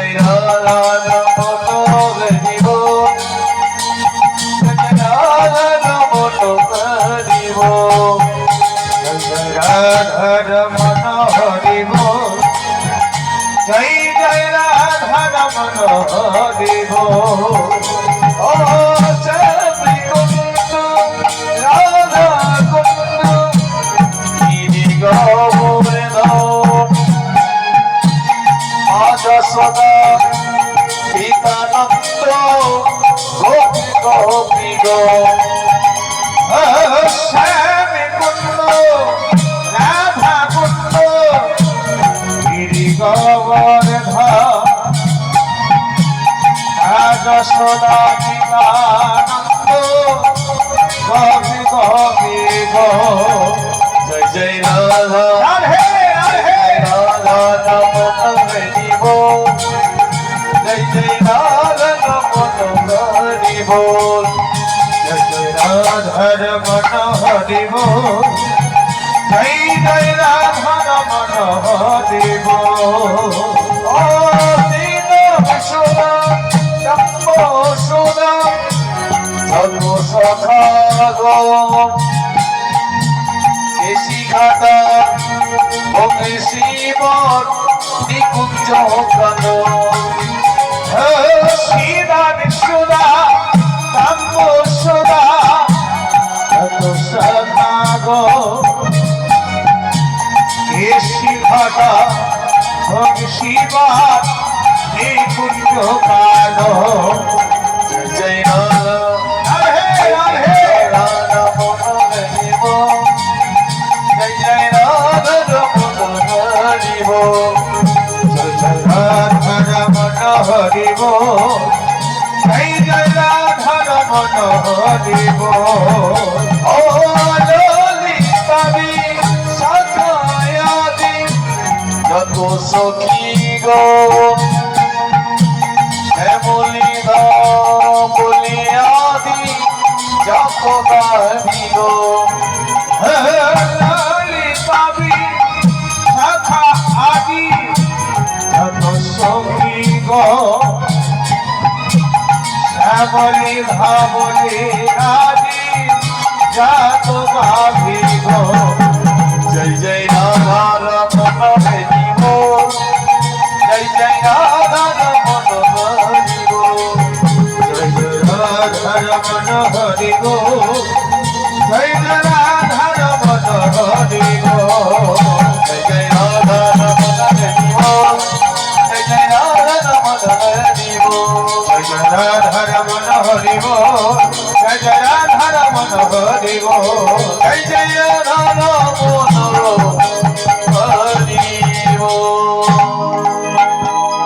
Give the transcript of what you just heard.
জয় রাধার মতো দিব রাধার মতো দিব জয় রাধার মন হরিব জয় জয় রাধার মন হরিব ও শ্যামী কুন্দ রাধা কুন্দ গিরি গোবর্ধন আজ সদা পিতানন্দ গোপী গোপী গো শ্যামী কুন্দ রাধা কুন্দ গিরি গোবর্ধন আজ সদা পিতানন্দ গোপী গোপী গো জয় জয় রাধা রাধে রাধে রাধা নম হরিব জয় জয় রাধা নম হরিব জয় জয় রাধার মন হরিব জয় জয় রাধা নম হরিব ও দীন বিশ্বনা জম্ব সুনা ধর্ম সখা গো ঘাটা ওকে শিবর নিকুঞ্জ কান শিরা বিশ্বদা কাম্য সদা এত সনাগ কেশি ঘাটা ওকে শিবর নিকুঞ্জ কান জয় রাধে রাধে রাধা মন হরিব জয় জয় রাধার মন হরিব জয় জয় রাধার মন হরিব জয় জয় রাধার মন হরিব ও ললিতাবি সখায়াদি যত সখী গো শ্যামলি বলিয়াদি যত গাবি গো পাবি শাখা আদি যত সখী গো শ্যামলি ভাবলি আদি যত গাভি গো জয় জয় রাধার মন হরিব জয় জয় রাধার মন হরিব জয় জয় রাধার মন হরিব জয় জয় রাধার মন হরিব জয় জয় রাধার মন হরিব জয় জয় রাধার মন হরিব জয় জয় রাধার মন হরিব জয় জয় রাধার মন হরিব জয় জয় রাধার মন